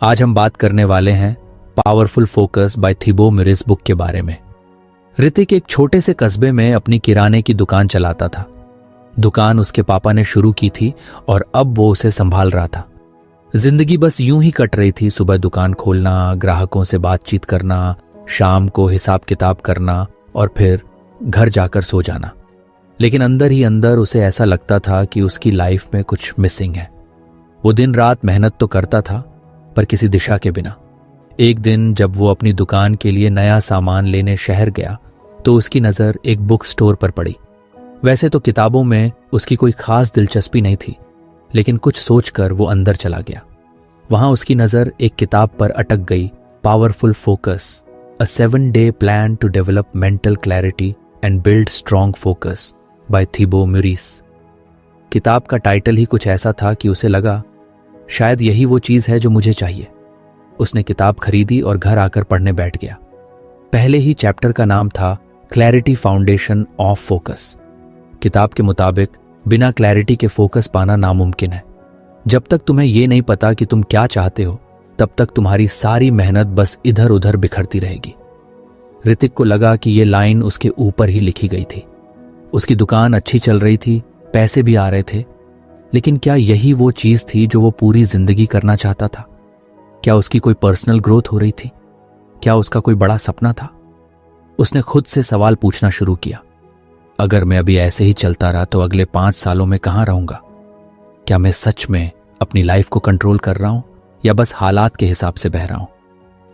आज हम बात करने वाले हैं powerful focus by Thibaut Meurisse book के बारे में। ऋतिक एक छोटे से कस्बे में अपनी किराने की दुकान चलाता था। दुकान उसके पापा ने शुरू की थी और अब वो उसे संभाल रहा था। जिंदगी बस यूं ही कट रही थी। सुबह दुकान खोलना, ग्राहकों से बातचीत करना, शाम को हिसाब किताब करना और फिर घर जाकर सो जाना। लेकिन अंदर ही अंदर उसे ऐसा लगता था कि उसकी लाइफ में कुछ मिसिंग है। वो दिन रात मेहनत तो करता था पर किसी दिशा के बिना। एक दिन जब वो अपनी दुकान के लिए नया सामान लेने शहर गया तो उसकी नज़र एक बुक स्टोर पर पड़ी। वैसे तो किताबों में उसकी कोई खास दिलचस्पी नहीं थी, लेकिन कुछ सोचकर वो अंदर चला गया। वहां उसकी नज़र एक किताब पर अटक गई, powerful focus, a 7-day plan to develop mental clarity and build strong focus by Thibaut Meurisse. किताब का टाइटल ही कुछ ऐसा था कि उसे लगा शायद यही वो चीज है जो मुझे चाहिए। उसने किताब खरीदी और घर आकर पढ़ने बैठ गया। पहले ही चैप्टर का नाम था क्लैरिटी फाउंडेशन ऑफ फोकस। किताब के मुताबिक बिना क्लैरिटी के फोकस पाना नामुमकिन है। जब तक तुम्हें यह नहीं पता कि तुम क्या चाहते हो, तब तक तुम्हारी सारी मेहनत बस इधर उधर बिखरती रहेगी। ऋतिक को लगा कि यह लाइन उसके ऊपर ही लिखी गई थी। उसकी दुकान अच्छी चल रही थी, पैसे भी आ रहे थे, लेकिन क्या यही वो चीज थी जो वो पूरी जिंदगी करना चाहता था? क्या उसकी कोई पर्सनल ग्रोथ हो रही थी? क्या उसका कोई बड़ा सपना था? उसने खुद से सवाल पूछना शुरू किया, अगर मैं अभी ऐसे ही चलता रहा तो अगले 5 सालों में कहां रहूंगा? क्या मैं सच में अपनी लाइफ को कंट्रोल कर रहा हूं या बस हालात के हिसाब से बह रहा हूं?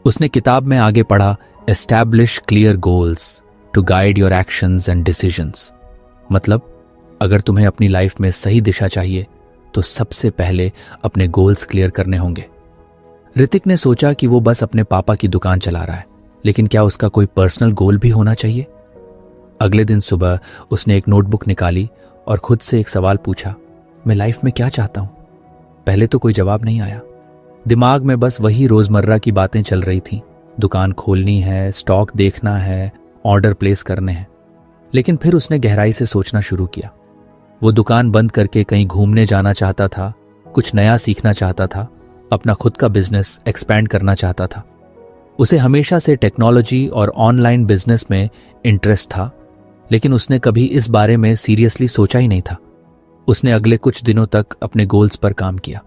उसने किताब में आगे पढ़ा, establish clear goals to guide your actions and decisions. मतलब अगर तुम्हें अपनी लाइफ में सही दिशा चाहिए तो सबसे पहले अपने गोल्स क्लियर करने होंगे। ऋतिक ने सोचा कि वो बस अपने पापा की दुकान चला रहा है, लेकिन क्या उसका कोई पर्सनल गोल भी होना चाहिए? अगले दिन सुबह उसने एक नोटबुक निकाली और खुद से एक सवाल पूछा, मैं लाइफ में क्या चाहता हूं? पहले तो कोई जवाब नहीं आया। दिमाग में बस वही रोजमर्रा की बातें चल रही थीं। दुकान खोलनी है, स्टॉक देखना है, ऑर्डर प्लेस करने हैं। लेकिन फिर उसने गहराई से सोचना शुरू किया। वो दुकान बंद करके कहीं घूमने जाना चाहता था, कुछ नया सीखना चाहता था, अपना खुद का बिजनेस एक्सपैंड करना चाहता था। उसे हमेशा से टेक्नोलॉजी और ऑनलाइन बिजनेस में इंटरेस्ट था, लेकिन उसने कभी इस बारे में सीरियसली सोचा ही नहीं था। उसने अगले कुछ दिनों तक अपने गोल्स पर काम किया।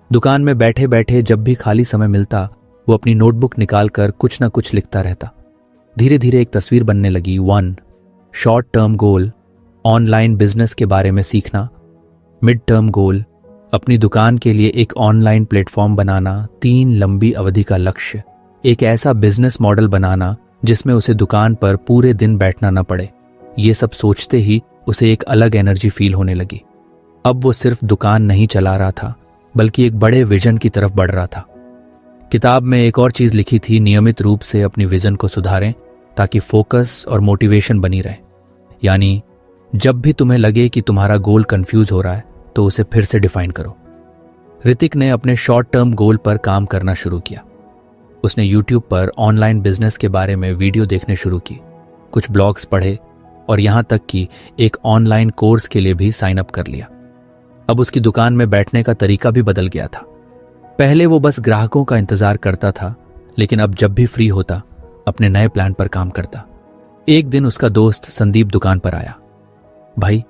दुकान में बैठे बैठे जब भी खाली समय मिलता, वो अपनी नोटबुक निकालकर कुछ न कुछ लिखता रहता। धीरे धीरे एक तस्वीर बनने लगी। 1 short term goal, online business के बारे में सीखना। मिड टर्म गोल, अपनी दुकान के लिए एक ऑनलाइन प्लेटफॉर्म बनाना। 3 लंबी अवधि का लक्ष्य, एक ऐसा बिजनेस मॉडल बनाना जिसमें उसे दुकान पर पूरे दिन बैठना न पड़े। ये सब सोचते ही उसे एक अलग एनर्जी फील होने लगी। अब वो सिर्फ दुकान नहीं चला रहा था, बल्कि एक बड़े विजन की तरफ बढ़ रहा था। किताब में एक और चीज लिखी थी, नियमित रूप से अपनी विजन को सुधारें ताकि फोकस और मोटिवेशन बनी रहे। यानी जब भी तुम्हें लगे कि तुम्हारा गोल कंफ्यूज हो रहा है तो उसे फिर से डिफाइन करो। ऋतिक ने अपने शॉर्ट टर्म गोल पर काम करना शुरू किया। उसने यूट्यूब पर ऑनलाइन बिजनेस के बारे में वीडियो देखने शुरू की, कुछ ब्लॉग्स पढ़े और यहां तक कि एक ऑनलाइन कोर्स के लिए भी साइन अप कर लिया। अब उसकी दुकान में बैठने का तरीका भी बदल गया था। पहले वो बस ग्राहकों का इंतजार करता था, लेकिन अब जब भी फ्री होता अपने नए प्लान पर काम करता। एक दिन उसका दोस्त संदीप दुकान पर आया। भाई,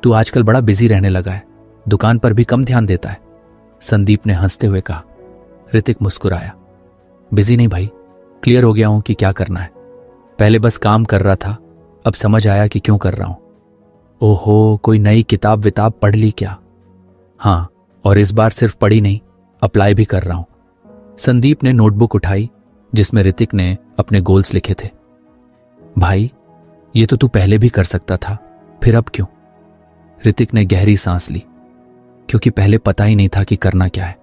तू आजकल बड़ा बिजी रहने लगा है, दुकान पर भी कम ध्यान देता है, संदीप ने हंसते हुए कहा। ऋतिक मुस्कुराया। बिजी नहीं भाई, क्लियर हो गया हूं कि क्या करना है। पहले बस काम कर रहा था, अब समझ आया कि क्यों कर रहा हूं। ओहो, कोई नई किताब विताब पढ़ ली क्या? हाँ, और इस बार सिर्फ पढ़ी नहीं, अप्लाई भी कर रहा हूं। संदीप ने नोटबुक उठाई जिसमें ऋतिक ने अपने गोल्स लिखे थे। भाई, ये तो तू पहले भी कर सकता था, फिर अब क्यों? ऋतिक ने गहरी सांस ली। क्योंकि पहले पता ही नहीं था कि करना क्या है।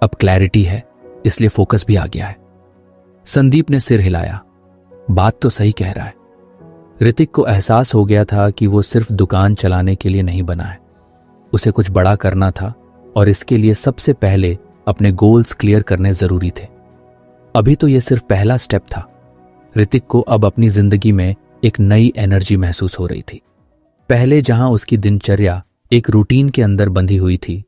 अब क्लैरिटी है, इसलिए फोकस भी आ गया है। संदीप ने सिर हिलाया। बात तो सही कह रहा है। ऋतिक को एहसास हो गया था कि वो सिर्फ दुकान चलाने के लिए नहीं बना है, उसे कुछ बड़ा करना था और इसके लिए सबसे पहले अपने गोल्स क्लियर करने जरूरी थे। अभी तो यह सिर्फ पहला स्टेप था। ऋतिक को अब अपनी जिंदगी में एक नई एनर्जी महसूस हो रही थी। पहले जहां उसकी दिनचर्या एक रूटीन के अंदर बंधी हुई थी,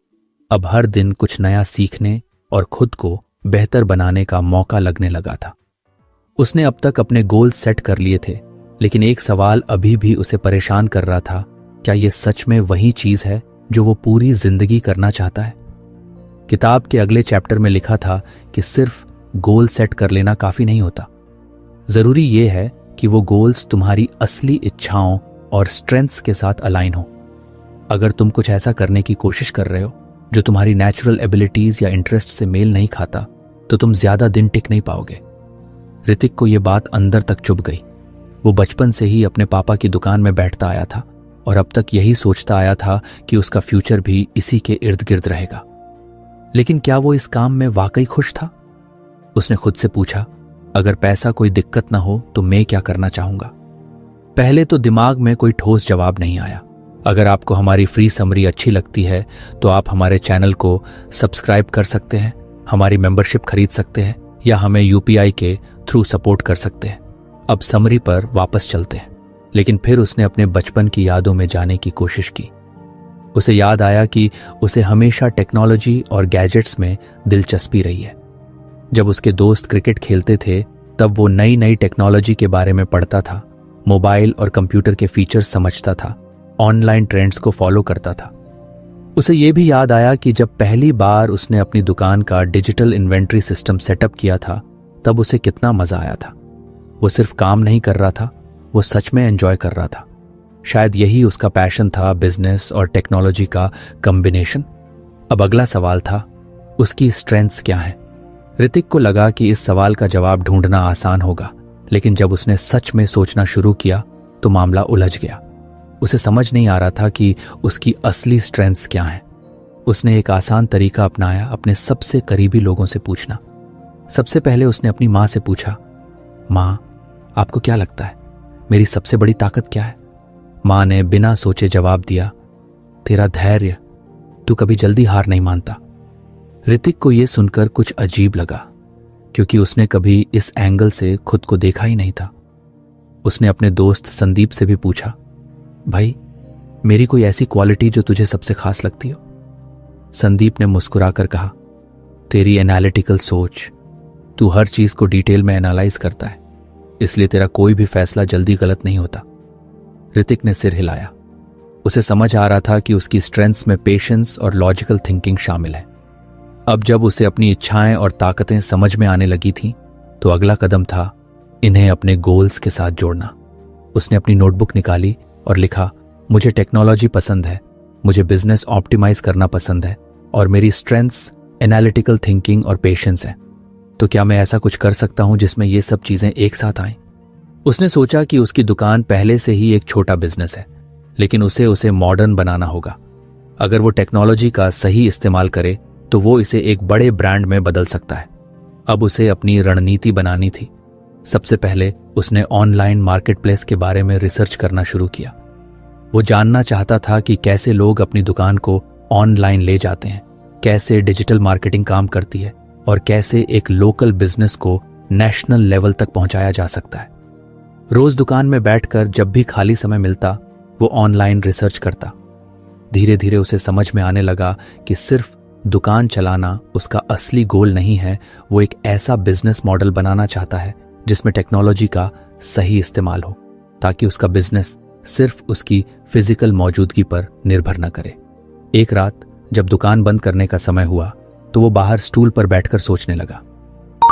अब हर दिन कुछ नया सीखने और खुद को बेहतर बनाने का मौका लगने लगा था। उसने अब तक अपने गोल सेट कर लिए थे, लेकिन एक सवाल अभी भी उसे परेशान कर रहा था, क्या यह सच में वही चीज है जो वो पूरी जिंदगी करना चाहता है? किताब के अगले चैप्टर में लिखा था कि सिर्फ गोल सेट कर लेना काफी नहीं होता। जरूरी यह है कि वो गोल्स तुम्हारी असली इच्छाओं और स्ट्रेंथ्स के साथ अलाइन हो। अगर तुम कुछ ऐसा करने की कोशिश कर रहे हो जो तुम्हारी नेचुरल एबिलिटीज या इंटरेस्ट से मेल नहीं खाता, तो तुम ज्यादा दिन टिक नहीं पाओगे। ऋतिक को यह बात अंदर तक चुभ गई। वो बचपन से ही अपने पापा की दुकान में बैठता आया था और अब तक यही सोचता आया था कि उसका फ्यूचर भी इसी के इर्द गिर्द रहेगा। लेकिन क्या वो इस काम में वाकई खुश था? उसने खुद से पूछा, अगर पैसा कोई दिक्कत ना हो तो मैं क्या करना चाहूंगा? पहले तो दिमाग में कोई ठोस जवाब नहीं आया। अगर आपको हमारी फ्री समरी अच्छी लगती है तो आप हमारे चैनल को सब्सक्राइब कर सकते हैं, हमारी मेंबरशिप खरीद सकते हैं या हमें यूपीआई के थ्रू सपोर्ट कर सकते हैं। अब समरी पर वापस चलते हैं। लेकिन फिर उसने अपने बचपन की यादों में जाने की कोशिश की। उसे याद आया कि उसे हमेशा टेक्नोलॉजी और गैजेट्स में दिलचस्पी रही है। जब उसके दोस्त क्रिकेट खेलते थे तब वो नई नई टेक्नोलॉजी के बारे में पढ़ता था, मोबाइल और कंप्यूटर के फीचर्स समझता था, ऑनलाइन ट्रेंड्स को फॉलो करता था। उसे यह भी याद आया कि जब पहली बार उसने अपनी दुकान का डिजिटल इन्वेंट्री सिस्टम सेटअप किया था तब उसे कितना मजा आया था। वो सिर्फ काम नहीं कर रहा था, वो सच में एंजॉय कर रहा था। शायद यही उसका पैशन था, बिजनेस और टेक्नोलॉजी का कॉम्बिनेशन। अब अगला सवाल था, उसकी स्ट्रेंथ्स क्या हैं? ऋतिक को लगा कि इस सवाल का जवाब ढूंढना आसान होगा, लेकिन जब उसने सच में सोचना शुरू किया तो मामला उलझ गया। उसे समझ नहीं आ रहा था कि उसकी असली स्ट्रेंथ्स क्या हैं। उसने एक आसान तरीका अपनाया, अपने सबसे करीबी लोगों से पूछना। सबसे पहले उसने अपनी माँ से पूछा, माँ, आपको क्या लगता है मेरी सबसे बड़ी ताकत क्या है? माँ ने बिना सोचे जवाब दिया, तेरा धैर्य, तू कभी जल्दी हार नहीं मानता। ऋतिक को यह सुनकर कुछ अजीब लगा, क्योंकि उसने कभी इस एंगल से खुद को देखा ही नहीं था। उसने अपने दोस्त संदीप से भी पूछा, भाई, मेरी कोई ऐसी क्वालिटी जो तुझे सबसे खास लगती हो? संदीप ने मुस्कुराकर कहा, तेरी एनालिटिकल सोच। तू हर चीज को डिटेल में एनालाइज करता है, इसलिए तेरा कोई भी फैसला जल्दी गलत नहीं होता। ऋतिक ने सिर हिलाया। उसे समझ आ रहा था कि उसकी स्ट्रेंथ्स में पेशेंस और लॉजिकल थिंकिंग शामिल है। अब जब उसे अपनी इच्छाएं और ताकतें समझ में आने लगी थीं, तो अगला कदम था इन्हें अपने गोल्स के साथ जोड़ना। उसने अपनी नोटबुक निकाली और लिखा, मुझे टेक्नोलॉजी पसंद है, मुझे बिजनेस ऑप्टिमाइज करना पसंद है और मेरी स्ट्रेंथ्स एनालिटिकल थिंकिंग और पेशेंस है। तो क्या मैं ऐसा कुछ कर सकता हूं जिसमें ये सब चीजें एक साथ आएं? उसने सोचा कि उसकी दुकान पहले से ही एक छोटा बिजनेस है, लेकिन उसे मॉडर्न बनाना होगा। अगर वो टेक्नोलॉजी का सही इस्तेमाल करे तो वो इसे एक बड़े ब्रांड में बदल सकता है। अब उसे अपनी रणनीति बनानी थी। सबसे पहले उसने ऑनलाइन मार्केटप्लेस के बारे में रिसर्च करना शुरू किया। वो जानना चाहता था कि कैसे लोग अपनी दुकान को ऑनलाइन ले जाते हैं, कैसे डिजिटल मार्केटिंग काम करती है और कैसे एक लोकल बिजनेस को नेशनल लेवल तक पहुंचाया जा सकता है। रोज दुकान में बैठकर जब भी खाली समय मिलता वो ऑनलाइन रिसर्च करता। धीरे धीरे उसे समझ में आने लगा कि सिर्फ दुकान चलाना उसका असली गोल नहीं है। वो एक ऐसा बिजनेस मॉडल बनाना चाहता है जिसमें टेक्नोलॉजी का सही इस्तेमाल हो, ताकि उसका बिजनेस सिर्फ उसकी फिजिकल मौजूदगी पर निर्भर न करे। एक रात जब दुकान बंद करने का समय हुआ तो वो बाहर स्टूल पर बैठकर सोचने लगा,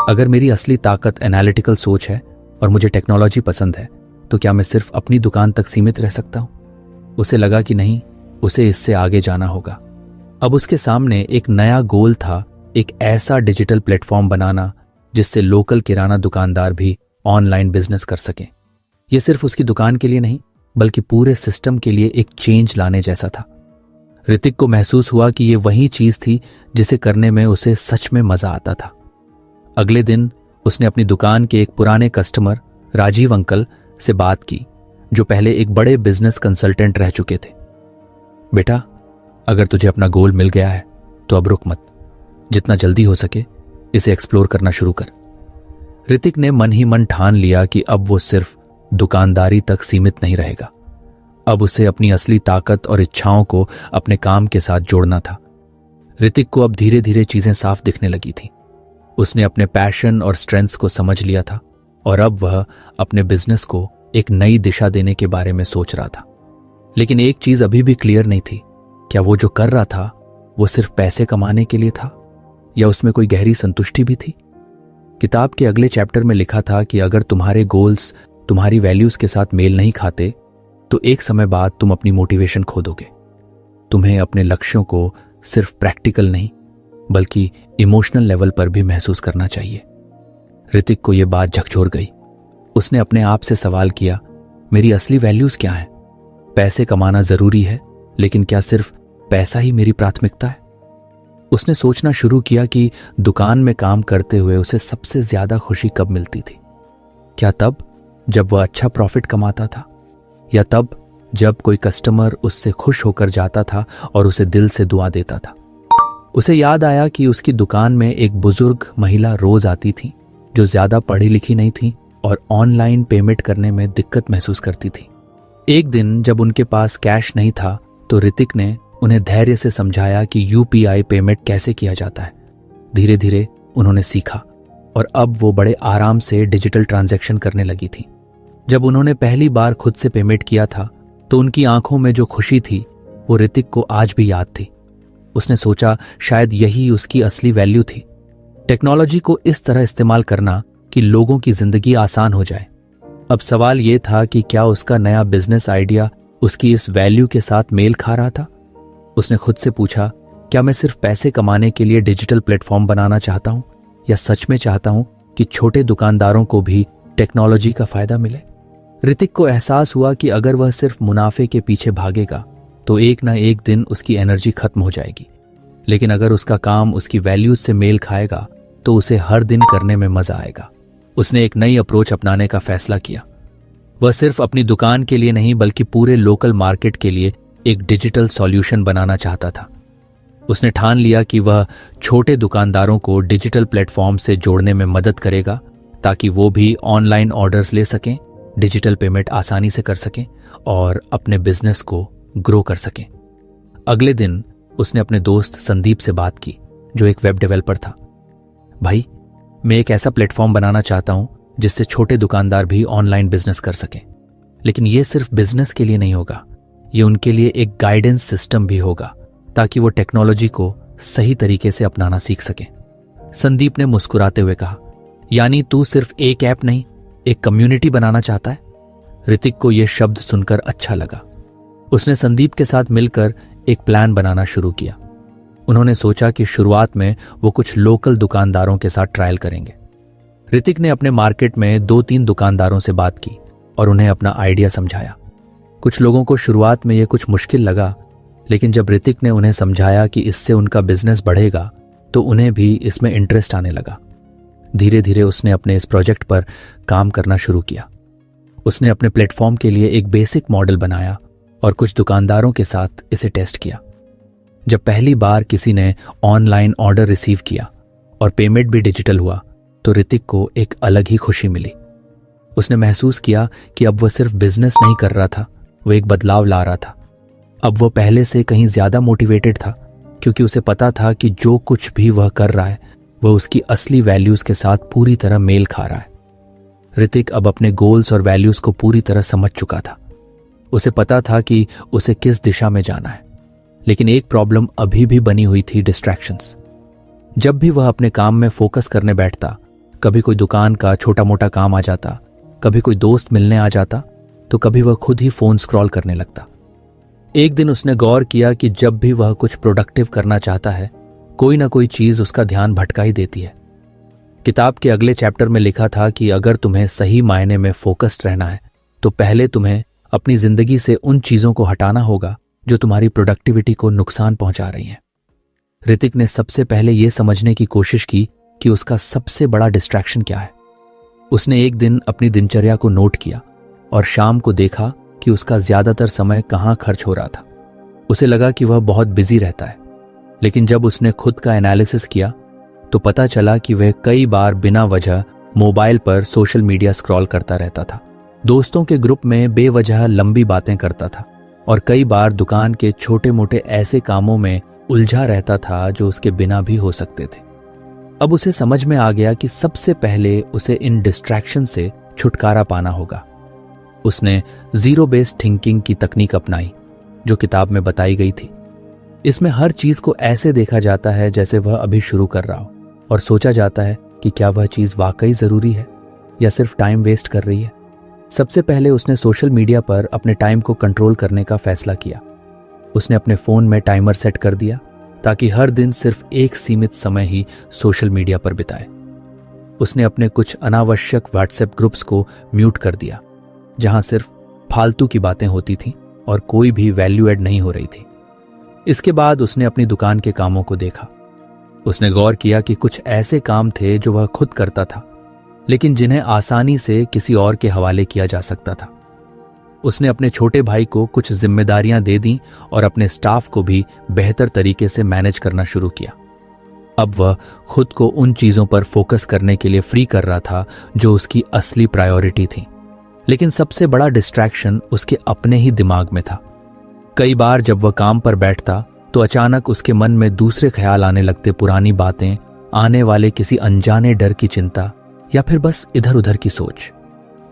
अगर मेरी असली ताकत एनालिटिकल सोच है और मुझे टेक्नोलॉजी पसंद है, तो क्या मैं सिर्फ अपनी दुकान तक सीमित रह सकता हूं? उसे लगा कि नहीं, उसे इससे आगे जाना होगा। अब उसके सामने एक नया गोल था, एक ऐसा डिजिटल प्लेटफॉर्म बनाना जिससे लोकल किराना दुकानदार भी ऑनलाइन बिजनेस कर सकें। यह सिर्फ उसकी दुकान के लिए नहीं, बल्कि पूरे सिस्टम के लिए एक चेंज लाने जैसा था। ऋतिक को महसूस हुआ कि यह वही चीज थी जिसे करने में उसे सच में मजा आता था। अगले दिन उसने अपनी दुकान के एक पुराने कस्टमर राजीव अंकल से बात की, जो पहले एक बड़े बिजनेस कंसल्टेंट रह चुके थे। बेटा, अगर तुझे अपना गोल मिल गया है तो अब रुक मत, जितना जल्दी हो सके इसे एक्सप्लोर करना शुरू कर। ऋतिक ने मन ही मन ठान लिया कि अब वो सिर्फ दुकानदारी तक सीमित नहीं रहेगा। अब उसे अपनी असली ताकत और इच्छाओं को अपने काम के साथ जोड़ना था। ऋतिक को अब धीरे धीरे चीजें साफ दिखने लगी थी। उसने अपने पैशन और स्ट्रेंथ्स को समझ लिया था और अब वह अपने बिजनेस को एक नई दिशा देने के बारे में सोच रहा था। लेकिन एक चीज अभी भी क्लियर नहीं थी, क्या वो जो कर रहा था वो सिर्फ पैसे कमाने के लिए था या उसमें कोई गहरी संतुष्टि भी थी। किताब के अगले चैप्टर में लिखा था कि अगर तुम्हारे गोल्स तुम्हारी वैल्यूज के साथ मेल नहीं खाते तो एक समय बाद तुम अपनी मोटिवेशन खो दोगे। तुम्हें अपने लक्ष्यों को सिर्फ प्रैक्टिकल नहीं बल्कि इमोशनल लेवल पर भी महसूस करना चाहिए। ऋतिक को यह बात झकझोर गई। उसने अपने आप से सवाल किया, मेरी असली वैल्यूज क्या हैं? पैसे कमाना जरूरी है, लेकिन क्या सिर्फ पैसा ही मेरी प्राथमिकता है? उसने सोचना शुरू किया कि दुकान में काम करते हुए उसे सबसे ज्यादा खुशी कब मिलती थी। क्या तब जब वह अच्छा प्रॉफिट कमाता था, या तब जब कोई कस्टमर उससे खुश होकर जाता था और उसे दिल से दुआ देता था? उसे याद आया कि उसकी दुकान में एक बुजुर्ग महिला रोज आती थी जो ज्यादा पढ़ी लिखी नहीं थी और ऑनलाइन पेमेंट करने में दिक्कत महसूस करती थी। एक दिन जब उनके पास कैश नहीं था तो ऋतिक ने उन्हें धैर्य से समझाया कि यूपीआई पेमेंट कैसे किया जाता है। धीरे धीरे उन्होंने सीखा और अब वो बड़े आराम से डिजिटल ट्रांजैक्शन करने लगी थी। जब उन्होंने पहली बार खुद से पेमेंट किया था तो उनकी आंखों में जो खुशी थी वो ऋतिक को आज भी याद थी। उसने सोचा शायद यही उसकी असली वैल्यू थी, टेक्नोलॉजी को इस तरह इस्तेमाल करना कि लोगों की जिंदगी आसान हो जाए। अब सवाल यह था कि क्या उसका नया बिजनेस आइडिया उसकी इस वैल्यू के साथ मेल खा रहा था। उसने खुद से पूछा, क्या मैं सिर्फ पैसे कमाने के लिए डिजिटल प्लेटफॉर्म बनाना चाहता हूं या सच में चाहता हूं कि छोटे दुकानदारों को भी टेक्नोलॉजी का फायदा मिले। ऋतिक को एहसास हुआ कि अगर वह सिर्फ मुनाफे के पीछे भागेगा तो एक ना एक दिन उसकी एनर्जी खत्म हो जाएगी, लेकिन अगर उसका काम उसकी वैल्यूज से मेल खाएगा तो उसे हर दिन करने में मजा आएगा। उसने एक नई अप्रोच अपनाने का फैसला किया। वह सिर्फ अपनी दुकान के लिए नहीं बल्कि पूरे लोकल मार्केट के लिए एक डिजिटल सॉल्यूशन बनाना चाहता था। उसने ठान लिया कि वह छोटे दुकानदारों को डिजिटल प्लेटफॉर्म से जोड़ने में मदद करेगा ताकि वो भी ऑनलाइन ऑर्डर्स ले सकें, डिजिटल पेमेंट आसानी से कर सकें और अपने बिजनेस को ग्रो कर सकें। अगले दिन उसने अपने दोस्त संदीप से बात की जो एक वेब डेवलपर था। भाई, मैं एक ऐसा प्लेटफॉर्म बनाना चाहता हूं जिससे छोटे दुकानदार भी ऑनलाइन बिजनेस कर सकें, लेकिन यह सिर्फ बिजनेस के लिए नहीं होगा, ये उनके लिए एक गाइडेंस सिस्टम भी होगा ताकि वो टेक्नोलॉजी को सही तरीके से अपनाना सीख सकें। संदीप ने मुस्कुराते हुए कहा, यानी तू सिर्फ एक ऐप नहीं, एक कम्युनिटी बनाना चाहता है? ऋतिक को यह शब्द सुनकर अच्छा लगा। उसने संदीप के साथ मिलकर एक प्लान बनाना शुरू किया। उन्होंने सोचा कि शुरुआत में वो कुछ लोकल दुकानदारों के साथ ट्रायल करेंगे। ऋतिक ने अपने मार्केट में 2-3 दुकानदारों से बात की और उन्हें अपना आइडिया समझाया। कुछ लोगों को शुरुआत में यह कुछ मुश्किल लगा, लेकिन जब ऋतिक ने उन्हें समझाया कि इससे उनका बिजनेस बढ़ेगा तो उन्हें भी इसमें इंटरेस्ट आने लगा। धीरे धीरे उसने अपने इस प्रोजेक्ट पर काम करना शुरू किया। उसने अपने प्लेटफॉर्म के लिए एक बेसिक मॉडल बनाया और कुछ दुकानदारों के साथ इसे टेस्ट किया। जब पहली बार किसी ने ऑनलाइन ऑर्डर रिसीव किया और पेमेंट भी डिजिटल हुआ तो ऋतिक को एक अलग ही खुशी मिली। उसने महसूस किया कि अब वह सिर्फ बिजनेस नहीं कर रहा था, वह एक बदलाव ला रहा था। अब वह पहले से कहीं ज्यादा मोटिवेटेड था क्योंकि उसे पता था कि जो कुछ भी वह कर रहा है वह उसकी असली वैल्यूज के साथ पूरी तरह मेल खा रहा है। ऋतिक अब अपने गोल्स और वैल्यूज को पूरी तरह समझ चुका था। उसे पता था कि उसे किस दिशा में जाना है, लेकिन एक प्रॉब्लम अभी भी बनी हुई थी, डिस्ट्रैक्शंस। जब भी वह अपने काम में फोकस करने बैठता, कभी कोई दुकान का छोटा मोटा काम आ जाता, कभी कोई दोस्त मिलने आ जाता, तो कभी वह खुद ही फोन स्क्रॉल करने लगता। एक दिन उसने गौर किया कि जब भी वह कुछ प्रोडक्टिव करना चाहता है, कोई ना कोई चीज उसका ध्यान भटका ही देती है। किताब के अगले चैप्टर में लिखा था कि अगर तुम्हें सही मायने में फोकस्ड रहना है तो पहले तुम्हें अपनी जिंदगी से उन चीजों को हटाना होगा जो तुम्हारी प्रोडक्टिविटी को नुकसान पहुंचा रही हैं। ऋतिक ने सबसे पहले यह समझने की कोशिश की कि उसका सबसे बड़ा डिस्ट्रैक्शन क्या है। उसने एक दिन अपनी दिनचर्या को नोट किया और शाम को देखा कि उसका ज्यादातर समय कहाँ खर्च हो रहा था। उसे लगा कि वह बहुत बिजी रहता है, लेकिन जब उसने खुद का एनालिसिस किया तो पता चला कि वह कई बार बिना वजह मोबाइल पर सोशल मीडिया स्क्रॉल करता रहता था, दोस्तों के ग्रुप में बेवजह लंबी बातें करता था और कई बार दुकान के छोटे मोटे ऐसे कामों में उलझा रहता था जो उसके बिना भी हो सकते थे। अब उसे समझ में आ गया कि सबसे पहले उसे इन डिस्ट्रैक्शन से छुटकारा पाना होगा। उसने जीरो बेस्ड थिंकिंग की तकनीक अपनाई जो किताब में बताई गई थी। इसमें हर चीज को ऐसे देखा जाता है जैसे वह अभी शुरू कर रहा हो और सोचा जाता है कि क्या वह चीज वाकई जरूरी है या सिर्फ टाइम वेस्ट कर रही है। सबसे पहले उसने सोशल मीडिया पर अपने टाइम को कंट्रोल करने का फैसला किया। उसने अपने फोन में टाइमर सेट कर दिया ताकि हर दिन सिर्फ एक सीमित समय ही सोशल मीडिया पर बिताए। उसने अपने कुछ अनावश्यक व्हाट्सएप ग्रुप्स को म्यूट कर दिया जहां सिर्फ फालतू की बातें होती थीं और कोई भी वैल्यू एड नहीं हो रही थी। इसके बाद उसने अपनी दुकान के कामों को देखा। उसने गौर किया कि कुछ ऐसे काम थे जो वह खुद करता था लेकिन जिन्हें आसानी से किसी और के हवाले किया जा सकता था। उसने अपने छोटे भाई को कुछ जिम्मेदारियां दे दी और अपने स्टाफ को भी बेहतर तरीके से मैनेज करना शुरू किया। अब वह खुद को उन चीजों पर फोकस करने के लिए फ्री कर रहा था जो उसकी असली प्रायोरिटी थी। लेकिन सबसे बड़ा डिस्ट्रैक्शन उसके अपने ही दिमाग में था। कई बार जब वह काम पर बैठता तो अचानक उसके मन में दूसरे ख्याल आने लगते, पुरानी बातें, आने वाले किसी अनजाने डर की चिंता या फिर बस इधर उधर की सोच।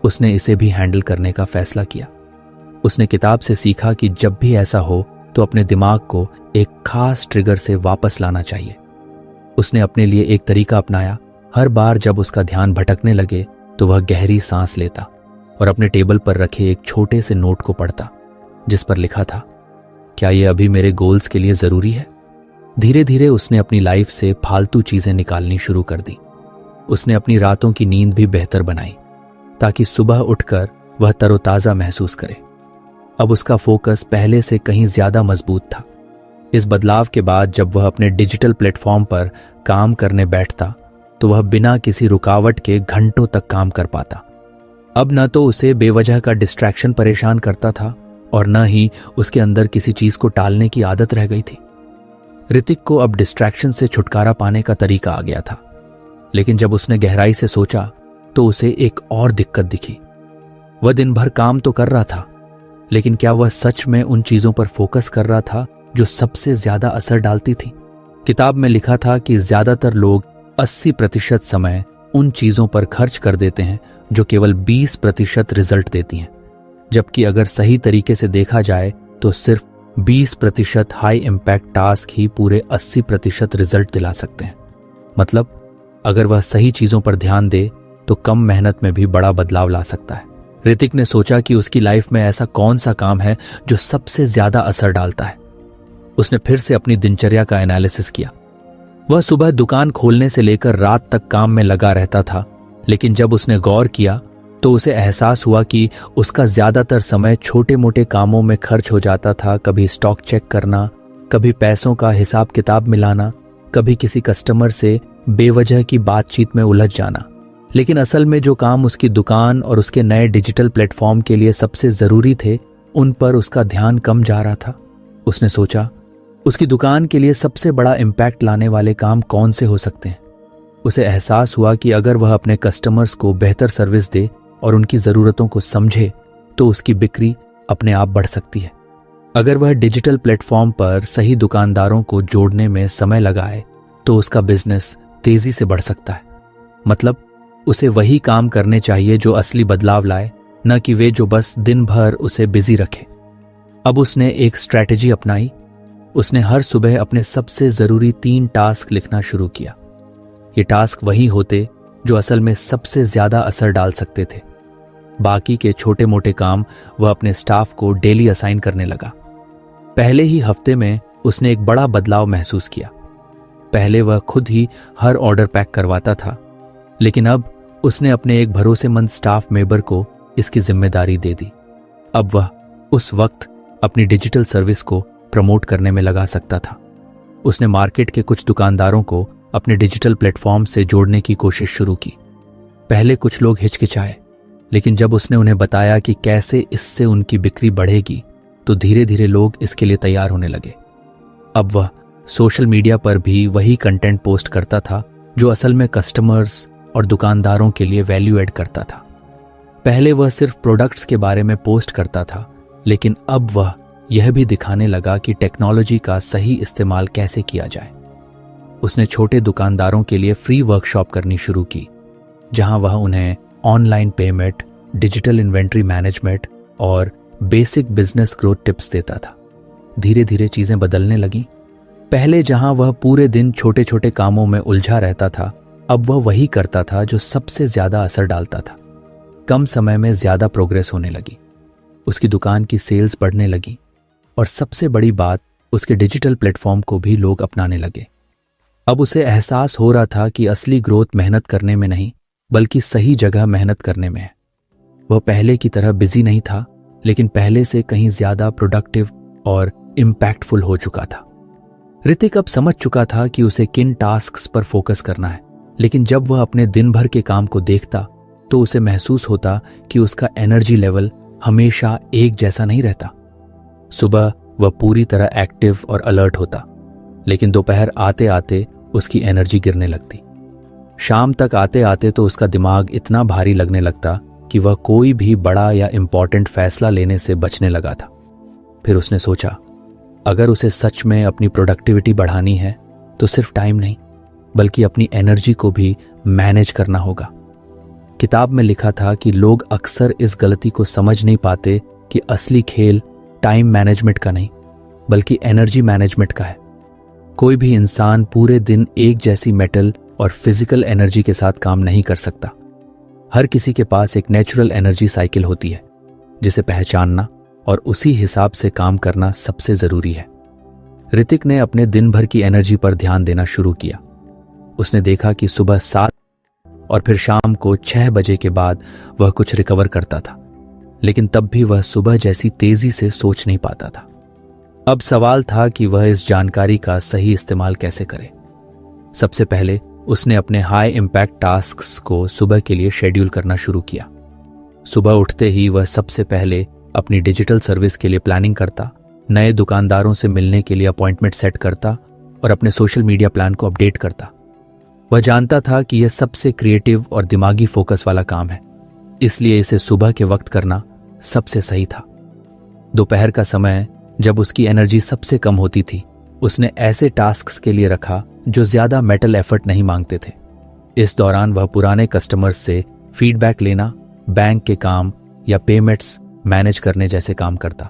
उसने इसे भी हैंडल करने का फैसला किया। उसने किताब से सीखा कि जब भी ऐसा हो तो अपने दिमाग को एक खास ट्रिगर से वापस लाना चाहिए। उसने अपने लिए एक तरीका अपनाया। हर बार जब उसका ध्यान भटकने लगे तो वह गहरी सांस लेता और अपने टेबल पर रखे एक छोटे से नोट को पढ़ता जिस पर लिखा था, क्या यह अभी मेरे गोल्स के लिए जरूरी है? धीरे धीरे उसने अपनी लाइफ से फालतू चीजें निकालनी शुरू कर दी। उसने अपनी रातों की नींद भी बेहतर बनाई ताकि सुबह उठकर वह तरोताजा महसूस करे। अब उसका फोकस पहले से कहीं ज्यादा मजबूत था। इस बदलाव के बाद जब वह अपने डिजिटल प्लेटफॉर्म पर काम करने बैठता तो वह बिना किसी रुकावट के घंटों तक काम कर पाता। अब न तो उसे बेवजह का डिस्ट्रैक्शन परेशान करता था और न ही उसके अंदर किसी चीज को टालने की आदत रह गई थी। ऋतिक को अब डिस्ट्रैक्शन से छुटकारा पाने का तरीका आ गया था। लेकिन जब उसने गहराई से सोचा तो उसे एक और दिक्कत दिखी। वह दिन भर काम तो कर रहा था लेकिन क्या वह सच में उन चीजों पर फोकस कर रहा था जो सबसे ज्यादा असर डालती थी? किताब में लिखा था कि ज्यादातर लोग 80% समय उन चीजों पर खर्च कर देते हैं जो केवल 20% रिजल्ट देती हैं, जबकि अगर सही तरीके से देखा जाए तो सिर्फ 20% हाई इम्पैक्ट टास्क ही पूरे 80% रिजल्ट दिला सकते हैं। मतलब अगर वह सही चीजों पर ध्यान दे तो कम मेहनत में भी बड़ा बदलाव ला सकता है। ऋतिक ने सोचा कि उसकी लाइफ में ऐसा कौन सा काम है जो सबसे ज्यादा असर डालता है। उसने फिर से अपनी दिनचर्या का एनालिसिस किया। वह सुबह दुकान खोलने से लेकर रात तक काम में लगा रहता था, लेकिन जब उसने गौर किया तो उसे एहसास हुआ कि उसका ज्यादातर समय छोटे मोटे कामों में खर्च हो जाता था। कभी स्टॉक चेक करना, कभी पैसों का हिसाब किताब मिलाना, कभी किसी कस्टमर से बेवजह की बातचीत में उलझ जाना। लेकिन असल में जो काम उसकी दुकान और उसके नए डिजिटल प्लेटफॉर्म के लिए सबसे जरूरी थे उन पर उसका ध्यान कम जा रहा था। उसने सोचा उसकी दुकान के लिए सबसे बड़ा इम्पैक्ट लाने वाले काम कौन से हो सकते हैं। उसे एहसास हुआ कि अगर वह अपने कस्टमर्स को बेहतर सर्विस दे और उनकी ज़रूरतों को समझे तो उसकी बिक्री अपने आप बढ़ सकती है। अगर वह डिजिटल प्लेटफॉर्म पर सही दुकानदारों को जोड़ने में समय लगाए तो उसका बिजनेस तेजी से बढ़ सकता है। मतलब उसे वही काम करने चाहिए जो असली बदलाव लाए, न कि वे जो बस दिन भर उसे बिजी रखे। अब उसने एक स्ट्रैटेजी अपनाई। उसने हर सुबह अपने सबसे जरूरी 3 टास्क लिखना शुरू किया। ये टास्क वही होते जो असल में सबसे ज्यादा असर डाल सकते थे। बाकी के छोटे मोटे काम वह अपने स्टाफ को डेली असाइन करने लगा। पहले ही हफ्ते में उसने एक बड़ा बदलाव महसूस किया। पहले वह खुद ही हर ऑर्डर पैक करवाता था, लेकिन अब उसने अपने एक भरोसेमंद स्टाफ मेंबर को इसकी जिम्मेदारी दे दी। अब वह उस वक्त अपनी डिजिटल सर्विस को प्रमोट करने में लगा सकता था। उसने मार्केट के कुछ दुकानदारों को अपने डिजिटल प्लेटफॉर्म से जोड़ने की कोशिश शुरू की। पहले कुछ लोग हिचकिचाए, लेकिन जब उसने उन्हें बताया कि कैसे इससे उनकी बिक्री बढ़ेगी तो धीरे धीरे लोग इसके लिए तैयार होने लगे। अब वह सोशल मीडिया पर भी वही कंटेंट पोस्ट करता था जो असल में कस्टमर्स और दुकानदारों के लिए वैल्यू ऐड करता था। पहले वह सिर्फ प्रोडक्ट्स के बारे में पोस्ट करता था, लेकिन अब वह यह भी दिखाने लगा कि टेक्नोलॉजी का सही इस्तेमाल कैसे किया जाए। उसने छोटे दुकानदारों के लिए फ्री वर्कशॉप करनी शुरू की, जहां वह उन्हें online payment, digital inventory management और बेसिक बिजनेस ग्रोथ टिप्स देता था। धीरे धीरे चीजें बदलने लगीं। पहले जहां वह पूरे दिन छोटे छोटे कामों में उलझा रहता था, अब वह वही करता था जो सबसे ज्यादा असर डालता था। कम समय में ज्यादा प्रोग्रेस होने लगी, उसकी दुकान की सेल्स बढ़ने लगी और सबसे बड़ी बात, उसके डिजिटल प्लेटफॉर्म को भी लोग अपनाने लगे। अब उसे एहसास हो रहा था कि असली ग्रोथ मेहनत करने में नहीं, बल्कि सही जगह मेहनत करने में है। वह पहले की तरह बिजी नहीं था, लेकिन पहले से कहीं ज्यादा प्रोडक्टिव और इम्पैक्टफुल हो चुका था। ऋतिक अब समझ चुका था कि उसे किन टास्क्स पर फोकस करना है, लेकिन जब वह अपने दिन भर के काम को देखता तो उसे महसूस होता कि उसका एनर्जी लेवल हमेशा एक जैसा नहीं रहता। सुबह वह पूरी तरह एक्टिव और अलर्ट होता, लेकिन दोपहर आते आते उसकी एनर्जी गिरने लगती। शाम तक आते आते तो उसका दिमाग इतना भारी लगने लगता कि वह कोई भी बड़ा या इम्पॉर्टेंट फैसला लेने से बचने लगा था। फिर उसने सोचा, अगर उसे सच में अपनी प्रोडक्टिविटी बढ़ानी है तो सिर्फ टाइम नहीं, बल्कि अपनी एनर्जी को भी मैनेज करना होगा। किताब में लिखा था कि लोग अक्सर इस गलती को समझ नहीं पाते कि असली खेल टाइम मैनेजमेंट का नहीं, बल्कि एनर्जी मैनेजमेंट का है। कोई भी इंसान पूरे दिन एक जैसी मेंटल और फिजिकल एनर्जी के साथ काम नहीं कर सकता। हर किसी के पास एक नेचुरल एनर्जी साइकिल होती है, जिसे पहचानना और उसी हिसाब से काम करना सबसे जरूरी है। ऋतिक ने अपने दिन भर की एनर्जी पर ध्यान देना शुरू किया। उसने देखा कि सुबह 7 और फिर शाम को 6 बजे के बाद वह कुछ रिकवर करता था, लेकिन तब भी वह सुबह जैसी तेजी से सोच नहीं पाता था। अब सवाल था कि वह इस जानकारी का सही इस्तेमाल कैसे करे। सबसे पहले उसने अपने हाई इम्पैक्ट टास्क्स को सुबह के लिए शेड्यूल करना शुरू किया। सुबह उठते ही वह सबसे पहले अपनी डिजिटल सर्विस के लिए प्लानिंग करता, नए दुकानदारों से मिलने के लिए अपॉइंटमेंट सेट करता और अपने सोशल मीडिया प्लान को अपडेट करता। वह जानता था कि यह सबसे क्रिएटिव और दिमागी फोकस वाला काम है, इसलिए इसे सुबह के वक्त करना सबसे सही था। दोपहर का समय, जब उसकी एनर्जी सबसे कम होती थी, उसने ऐसे टास्क्स के लिए रखा जो ज्यादा मेंटल एफर्ट नहीं मांगते थे। इस दौरान वह पुराने कस्टमर्स से फीडबैक लेना, बैंक के काम या पेमेंट्स मैनेज करने जैसे काम करता।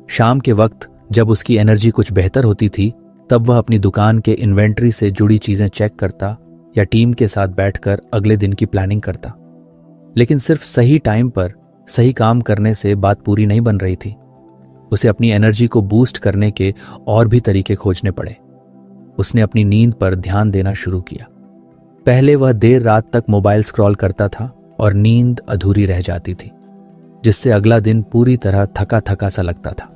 शाम के वक्त जब उसकी एनर्जी कुछ बेहतर होती थी, तब वह अपनी दुकान के इन्वेंट्री से जुड़ी चीजें चेक करता या टीम के साथ बैठकर अगले दिन की प्लानिंग करता। लेकिन सिर्फ सही टाइम पर सही काम करने से बात पूरी नहीं बन रही थी। उसे अपनी एनर्जी को बूस्ट करने के और भी तरीके खोजने पड़े। उसने अपनी नींद पर ध्यान देना शुरू किया। पहले वह देर रात तक मोबाइल स्क्रॉल करता था और नींद अधूरी रह जाती थी, जिससे अगला दिन पूरी तरह थका थका सा लगता था।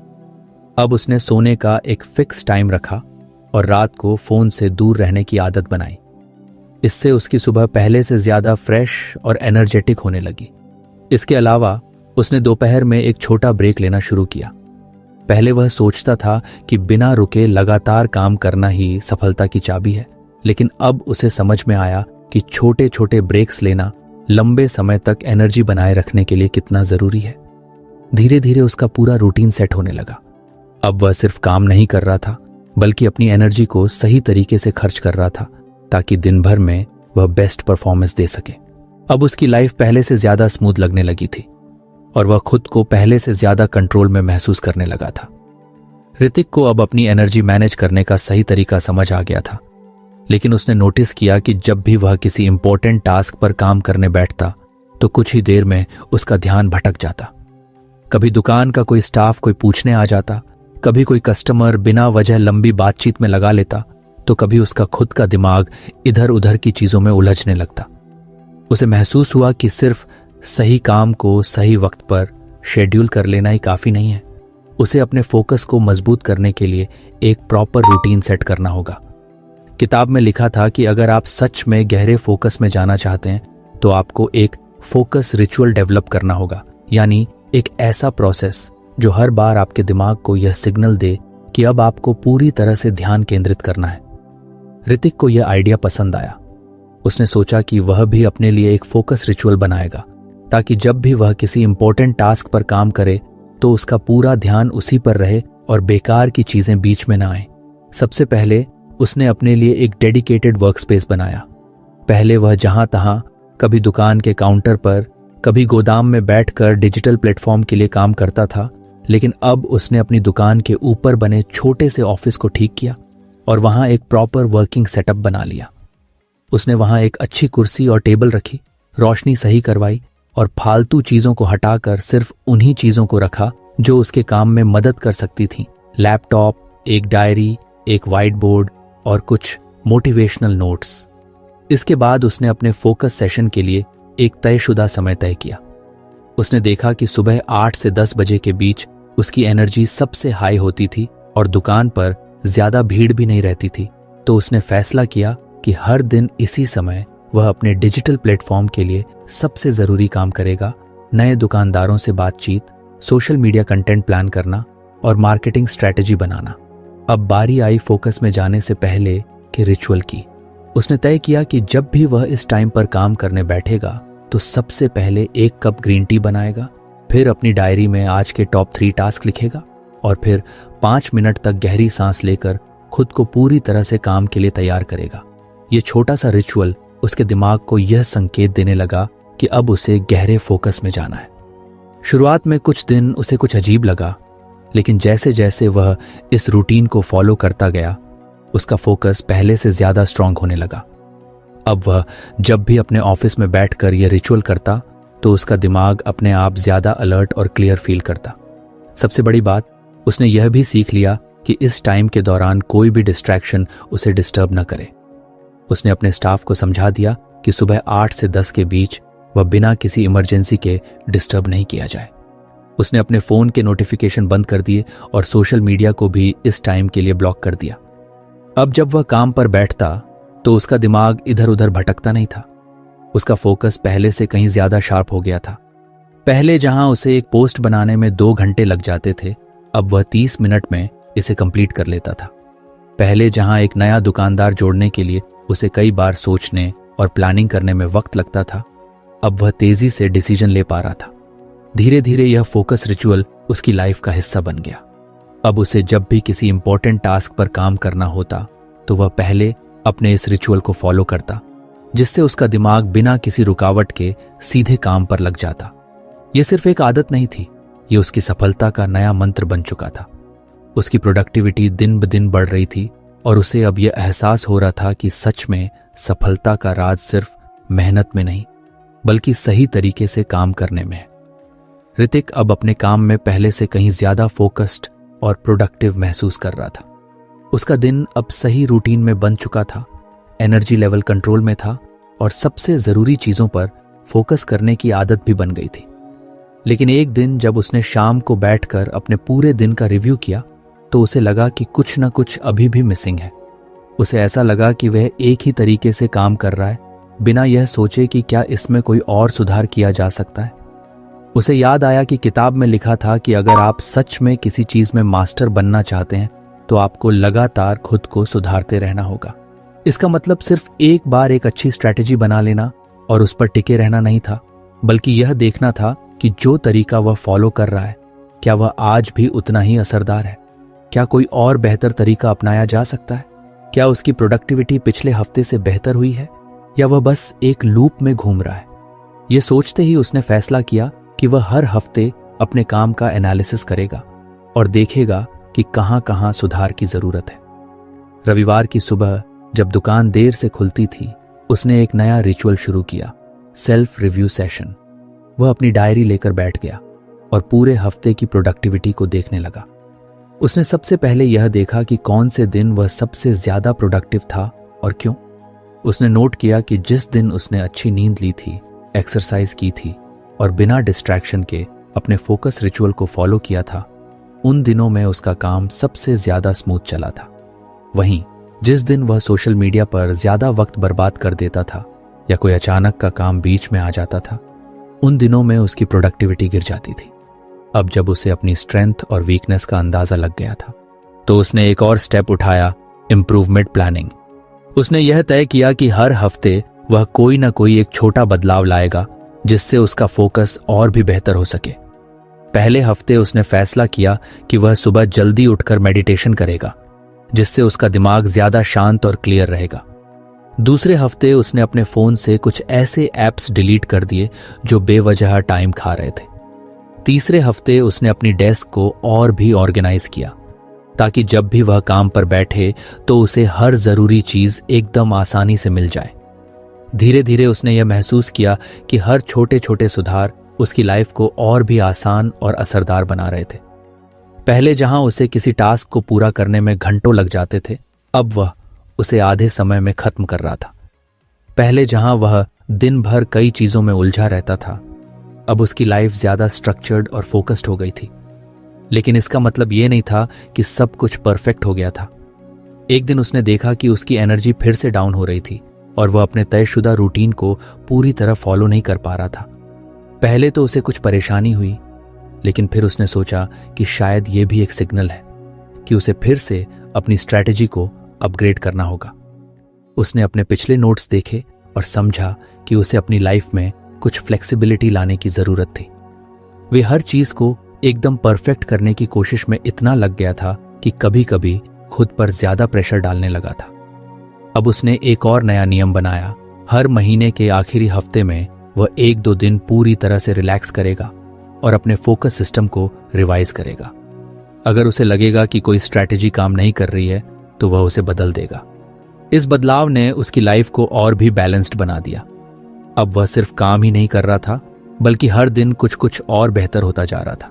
अब उसने सोने का एक फिक्स टाइम रखा और रात को फोन से दूर रहने की आदत बनाई। इससे उसकी सुबह पहले से ज्यादा फ्रेश और एनर्जेटिक होने लगी। इसके अलावा उसने दोपहर में एक छोटा ब्रेक लेना शुरू किया। पहले वह सोचता था कि बिना रुके लगातार काम करना ही सफलता की चाबी है, लेकिन अब उसे समझ में आया कि छोटे छोटे ब्रेक्स लेना लंबे समय तक एनर्जी बनाए रखने के लिए कितना जरूरी है। धीरे धीरे उसका पूरा रूटीन सेट होने लगा। अब वह सिर्फ काम नहीं कर रहा था, बल्कि अपनी एनर्जी को सही तरीके से खर्च कर रहा था, ताकि दिन भर में वह बेस्ट परफॉर्मेंस दे सके। अब उसकी लाइफ पहले से ज्यादा स्मूथ लगने लगी थी और वह खुद को पहले से ज्यादा कंट्रोल में महसूस करने लगा था। ऋतिक को अब अपनी एनर्जी मैनेज करने का सही तरीका समझ आ गया था, लेकिन उसने नोटिस किया कि जब भी वह किसी इंपॉर्टेंट टास्क पर काम करने बैठता तो कुछ ही देर में उसका ध्यान भटक जाता। कभी दुकान का कोई स्टाफ कोई पूछने आ जाता, कभी कोई कस्टमर बिना वजह लंबी बातचीत में लगा लेता, तो कभी उसका खुद का दिमाग इधर उधर की चीजों में उलझने लगता। उसे महसूस हुआ कि सिर्फ सही काम को सही वक्त पर शेड्यूल कर लेना ही काफी नहीं है। उसे अपने फोकस को मजबूत करने के लिए एक प्रॉपर रूटीन सेट करना होगा। किताब में लिखा था कि अगर आप सच में गहरे फोकस में जाना चाहते हैं तो आपको एक फोकस रिचुअल डेवलप करना होगा, यानी एक ऐसा प्रोसेस जो हर बार आपके दिमाग को यह सिग्नल दे कि अब आपको पूरी तरह से ध्यान केंद्रित करना है। ऋतिक को यह आइडिया पसंद आया। उसने सोचा कि वह भी अपने लिए एक फोकस रिचुअल बनाएगा, ताकि जब भी वह किसी इंपॉर्टेंट टास्क पर काम करे तो उसका पूरा ध्यान उसी पर रहे और बेकार की चीजें बीच में ना आए। सबसे पहले उसने अपने लिए एक डेडिकेटेड वर्कस्पेस बनाया। पहले वह जहां तहां, कभी दुकान के काउंटर पर, कभी गोदाम में बैठकर डिजिटल प्लेटफॉर्म के लिए काम करता था, लेकिन अब उसने अपनी दुकान के ऊपर बने छोटे से ऑफिस को ठीक किया और वहां एक प्रॉपर वर्किंग सेटअप बना लिया। उसने वहां एक अच्छी कुर्सी और टेबल रखी, रोशनी सही करवाई और फालतू चीजों को हटाकर सिर्फ उन्हीं चीजों को रखा जो उसके काम में मदद कर सकती थीं। लैपटॉप, एक डायरी, एक व्हाइट बोर्ड और कुछ मोटिवेशनल नोट्स। इसके बाद उसने अपने फोकस सेशन के लिए एक तयशुदा समय तय किया। उसने देखा कि सुबह 8 से 10 बजे के बीच उसकी एनर्जी सबसे हाई होती थी और दुकान पर ज्यादा भीड़ भी नहीं रहती थी। तो उसने फैसला किया कि हर दिन इसी समय वह अपने डिजिटल प्लेटफॉर्म के लिए सबसे जरूरी काम करेगा, नए दुकानदारों से बातचीत, सोशल मीडिया कंटेंट प्लान करना और मार्केटिंग स्ट्रैटेजी बनाना। अब बारी आई फोकस में जाने से पहले के रिचुअल की। उसने तय किया कि जब भी वह इस टाइम पर काम करने बैठेगा तो सबसे पहले 1 कप ग्रीन टी बनाएगा, फिर अपनी डायरी में आज के टॉप 3 टास्क लिखेगा और फिर 5 मिनट तक गहरी सांस लेकर खुद को पूरी तरह से काम के लिए तैयार करेगा। यह छोटा सा रिचुअल उसके दिमाग को यह संकेत देने लगा कि अब उसे गहरे फोकस में जाना है। शुरुआत में कुछ दिन उसे कुछ अजीब लगा, लेकिन जैसे जैसे वह इस रूटीन को फॉलो करता गया, उसका फोकस पहले से ज्यादा स्ट्रांग होने लगा। अब वह जब भी अपने ऑफिस में बैठकर यह रिचुअल करता तो उसका दिमाग अपने आप ज्यादा अलर्ट और क्लियर फील करता। सबसे बड़ी बात, उसने यह भी सीख लिया कि इस टाइम के दौरान कोई भी डिस्ट्रैक्शन उसे डिस्टर्ब न करे। उसने अपने स्टाफ को समझा दिया कि सुबह 8 से 10 के बीच वह बिना किसी इमरजेंसी के डिस्टर्ब नहीं किया जाए। उसने अपने फोन के नोटिफिकेशन बंद कर दिए और सोशल मीडिया को भी इस टाइम के लिए ब्लॉक कर दिया। अब जब वह काम पर बैठता तो उसका दिमाग इधर उधर भटकता नहीं था। उसका फोकस पहले से कहीं ज्यादा शार्प हो गया था। पहले जहां उसे एक पोस्ट बनाने में 2 घंटे लग जाते थे, अब वह 30 मिनट में इसे कंप्लीट कर लेता था। पहले जहां एक नया दुकानदार जोड़ने के लिए उसे कई बार सोचने और प्लानिंग करने में वक्त लगता था, अब वह तेजी से डिसीजन ले पा रहा था। धीरे धीरे यह फोकस रिचुअल उसकी लाइफ का हिस्सा बन गया। अब उसे जब भी किसी इंपॉर्टेंट टास्क पर काम करना होता तो वह पहले अपने इस रिचुअल को फॉलो करता, जिससे उसका दिमाग बिना किसी रुकावट के सीधे काम पर लग जाता। यह सिर्फ एक आदत नहीं थी, यह उसकी सफलता का नया मंत्र बन चुका था। उसकी प्रोडक्टिविटी दिन ब दिन बढ़ रही थी और उसे अब यह एहसास हो रहा था कि सच में सफलता का राज सिर्फ मेहनत में नहीं, बल्कि सही तरीके से काम करने में है। ऋतिक अब अपने काम में पहले से कहीं ज्यादा फोकस्ड और प्रोडक्टिव महसूस कर रहा था। उसका दिन अब सही रूटीन में बन चुका था, एनर्जी लेवल कंट्रोल में था और सबसे जरूरी चीजों पर फोकस करने की आदत भी बन गई थी। लेकिन एक दिन जब उसने शाम को बैठकर अपने पूरे दिन का रिव्यू किया तो उसे लगा कि कुछ न कुछ अभी भी मिसिंग है। उसे ऐसा लगा कि वह एक ही तरीके से काम कर रहा है, बिना यह सोचे कि क्या इसमें कोई और सुधार किया जा सकता है। उसे याद आया कि किताब में लिखा था कि अगर आप सच में किसी चीज में मास्टर बनना चाहते हैं तो आपको लगातार खुद को सुधारते रहना होगा। इसका मतलब सिर्फ एक बार एक अच्छी स्ट्रैटेजी बना लेना और उस पर टिके रहना नहीं था, बल्कि यह देखना था कि जो तरीका वह फॉलो कर रहा है, क्या वह आज भी उतना ही असरदार है? क्या कोई और बेहतर तरीका अपनाया जा सकता है? क्या उसकी प्रोडक्टिविटी पिछले हफ्ते से बेहतर हुई है या वह बस एक लूप में घूम रहा है? यह सोचते ही उसने फैसला किया कि वह हर हफ्ते अपने काम का एनालिसिस करेगा और देखेगा कि कहां-कहां सुधार की जरूरत है। रविवार की सुबह जब दुकान देर से खुलती थी, उसने एक नया रिचुअल शुरू किया, सेल्फ रिव्यू सेशन। वह अपनी डायरी लेकर बैठ गया और पूरे हफ्ते की प्रोडक्टिविटी को देखने लगा। उसने सबसे पहले यह देखा कि कौन से दिन वह सबसे ज्यादा प्रोडक्टिव था और क्यों। उसने नोट किया कि जिस दिन उसने अच्छी नींद ली थी, एक्सरसाइज की थी और बिना डिस्ट्रैक्शन के अपने फोकस रिचुअल को फॉलो किया था, उन दिनों में उसका काम सबसे ज्यादा स्मूथ चला था। वहीं जिस दिन वह सोशल मीडिया पर ज्यादा वक्त बर्बाद कर देता था या कोई अचानक का काम बीच में आ जाता था, उन दिनों में उसकी प्रोडक्टिविटी गिर जाती थी। अब जब उसे अपनी स्ट्रेंथ और वीकनेस का अंदाजा लग गया था तो उसने एक और स्टेप उठाया, इंप्रूवमेंट प्लानिंग। उसने यह तय किया कि हर हफ्ते वह कोई ना कोई एक छोटा बदलाव लाएगा जिससे उसका फोकस और भी बेहतर हो सके। पहले हफ्ते उसने फैसला किया कि वह सुबह जल्दी उठकर मेडिटेशन करेगा। जिससे उसका दिमाग ज्यादा शांत और क्लियर रहेगा। दूसरे हफ्ते उसने अपने फोन से कुछ ऐसे ऐप्स डिलीट कर दिए जो बेवजह टाइम खा रहे थे। तीसरे हफ्ते उसने अपनी डेस्क को और भी ऑर्गेनाइज किया ताकि जब भी वह काम पर बैठे तो उसे हर जरूरी चीज एकदम आसानी से मिल जाए। धीरे धीरे उसने यह महसूस किया कि हर छोटे छोटे सुधार उसकी लाइफ को और भी आसान और असरदार बना रहे थे। पहले जहां उसे किसी टास्क को पूरा करने में घंटों लग जाते थे, अब वह उसे आधे समय में खत्म कर रहा था। पहले जहां वह दिन भर कई चीजों में उलझा रहता था, अब उसकी लाइफ ज्यादा स्ट्रक्चर्ड और फोकस्ड हो गई थी। लेकिन इसका मतलब यह नहीं था कि सब कुछ परफेक्ट हो गया था। एक दिन उसने देखा कि उसकी एनर्जी फिर से डाउन हो रही थी और वह अपने तयशुदा रूटीन को पूरी तरह फॉलो नहीं कर पा रहा था। पहले तो उसे कुछ परेशानी हुई, लेकिन फिर उसने सोचा कि शायद यह भी एक सिग्नल है कि उसे फिर से अपनी स्ट्रैटेजी को अपग्रेड करना होगा। उसने अपने पिछले नोट्स देखे और समझा कि उसे अपनी लाइफ में कुछ फ्लेक्सिबिलिटी लाने की जरूरत थी। वे हर चीज को एकदम परफेक्ट करने की कोशिश में इतना लग गया था कि कभी कभी खुद पर ज्यादा प्रेशर डालने लगा था। अब उसने एक और नया नियम बनाया। हर महीने के आखिरी हफ्ते में वह 1-2 दिन पूरी तरह से रिलैक्स करेगा और अपने फोकस सिस्टम को रिवाइज करेगा। अगर उसे लगेगा कि कोई स्ट्रैटेजी काम नहीं कर रही है तो वह उसे बदल देगा। इस बदलाव ने उसकी लाइफ को और भी बैलेंस्ड बना दिया। अब वह सिर्फ काम ही नहीं कर रहा था, बल्कि हर दिन कुछ कुछ और बेहतर होता जा रहा था।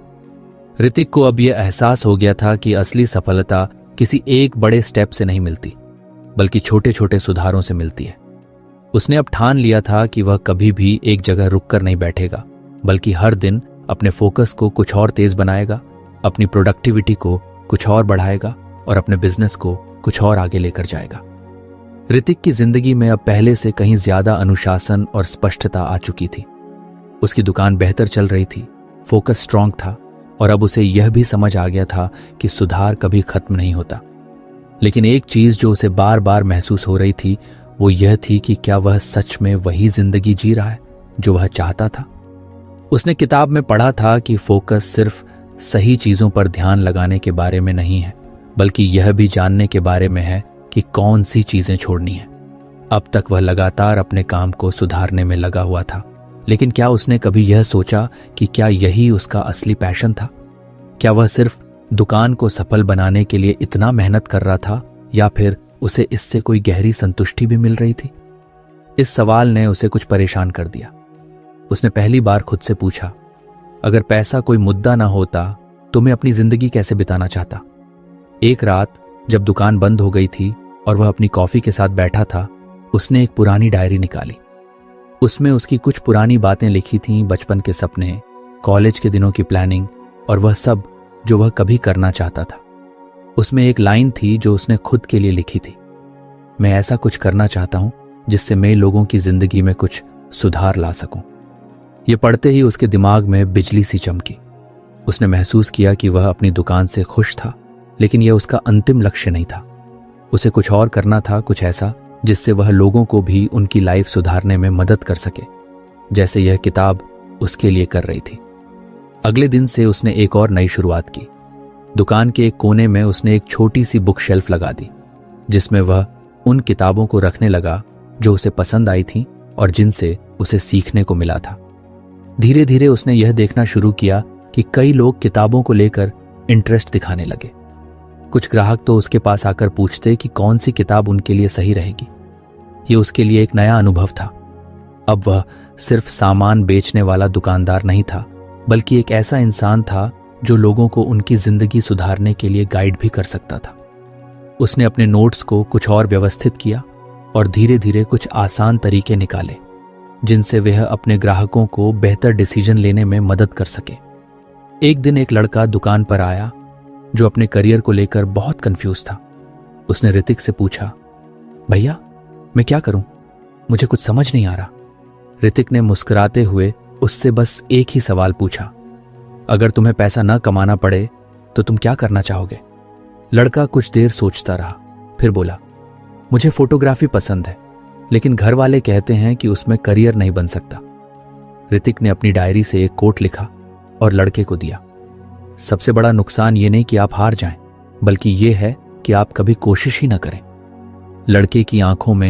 ऋतिक को अब यह एहसास हो गया था कि असली सफलता किसी एक बड़े स्टेप से नहीं मिलती, बल्कि छोटे छोटे सुधारों से मिलती है। उसने अब ठान लिया था कि वह कभी भी एक जगह रुककर नहीं बैठेगा, बल्कि हर दिन अपने फोकस को कुछ और तेज बनाएगा, अपनी प्रोडक्टिविटी को कुछ और बढ़ाएगा और अपने बिजनेस को कुछ और आगे लेकर जाएगा। ऋतिक की जिंदगी में अब पहले से कहीं ज्यादा अनुशासन और स्पष्टता आ चुकी थी। उसकी दुकान बेहतर चल रही थी, फोकस स्ट्रांग था और अब उसे यह भी समझ आ गया था कि सुधार कभी खत्म नहीं होता। लेकिन एक चीज जो उसे बार बार महसूस हो रही थी वो यह थी कि क्या वह सच में वही जिंदगी जी रहा है जो वह चाहता था। उसने किताब में पढ़ा था कि फोकस सिर्फ सही चीजों पर ध्यान लगाने के बारे में नहीं है, बल्कि यह भी जानने के बारे में है कि कौन सी चीजें छोड़नी है। अब तक वह लगातार अपने काम को सुधारने में लगा हुआ था, लेकिन क्या उसने कभी यह सोचा कि क्या यही उसका असली पैशन था? क्या वह सिर्फ दुकान को सफल बनाने के लिए इतना मेहनत कर रहा था, या फिर उसे इससे कोई गहरी संतुष्टि भी मिल रही थी? इस सवाल ने उसे कुछ परेशान कर दिया। उसने पहली बार खुद से पूछा, अगर पैसा कोई मुद्दा ना होता तो मैं अपनी जिंदगी कैसे बिताना चाहता? एक रात जब दुकान बंद हो गई थी और वह अपनी कॉफी के साथ बैठा था, उसने एक पुरानी डायरी निकाली। उसमें उसकी कुछ पुरानी बातें लिखी थीं, बचपन के सपने, कॉलेज के दिनों की प्लानिंग और वह सब जो वह कभी करना चाहता था। उसमें एक लाइन थी जो उसने खुद के लिए लिखी थी, मैं ऐसा कुछ करना चाहता हूं जिससे मैं लोगों की जिंदगी में कुछ सुधार ला सकूं। यह पढ़ते ही उसके दिमाग में बिजली सी चमकी। उसने महसूस किया कि वह अपनी दुकान से खुश था, लेकिन यह उसका अंतिम लक्ष्य नहीं था। उसे कुछ और करना था, कुछ ऐसा जिससे वह लोगों को भी उनकी लाइफ सुधारने में मदद कर सके, जैसे यह किताब उसके लिए कर रही थी। अगले दिन से उसने एक और नई शुरुआत की। दुकान के एक कोने में उसने एक छोटी सी बुक शेल्फ लगा दी, जिसमें वह उन किताबों को रखने लगा जो उसे पसंद आई थीं और जिनसे उसे सीखने को मिला था। धीरे धीरे उसने यह देखना शुरू किया कि कई लोग किताबों को लेकर इंटरेस्ट दिखाने लगे। कुछ ग्राहक तो उसके पास आकर पूछते कि कौन सी किताब उनके लिए सही रहेगी। यह उसके लिए एक नया अनुभव था। अब वह सिर्फ सामान बेचने वाला दुकानदार नहीं था, बल्कि एक ऐसा इंसान था जो लोगों को उनकी जिंदगी सुधारने के लिए गाइड भी कर सकता था। उसने अपने नोट्स को कुछ और व्यवस्थित किया और धीरे धीरे कुछ आसान तरीके निकाले जिनसे वह अपने ग्राहकों को बेहतर डिसीजन लेने में मदद कर सके। एक दिन एक लड़का दुकान पर आया जो अपने करियर को लेकर बहुत कंफ्यूज था। उसने ऋतिक से पूछा, भैया मैं क्या करूं? मुझे कुछ समझ नहीं आ रहा। ऋतिक ने मुस्कुराते हुए उससे बस एक ही सवाल पूछा, अगर तुम्हें पैसा न कमाना पड़े तो तुम क्या करना चाहोगे? लड़का कुछ देर सोचता रहा, फिर बोला, मुझे फोटोग्राफी पसंद है, लेकिन घर वाले कहते हैं कि उसमें करियर नहीं बन सकता। ऋतिक ने अपनी डायरी से एक कोट लिखा और लड़के को दिया, सबसे बड़ा नुकसान ये नहीं कि आप हार जाएं, बल्कि ये है कि आप कभी कोशिश ही ना करें। लड़के की आंखों में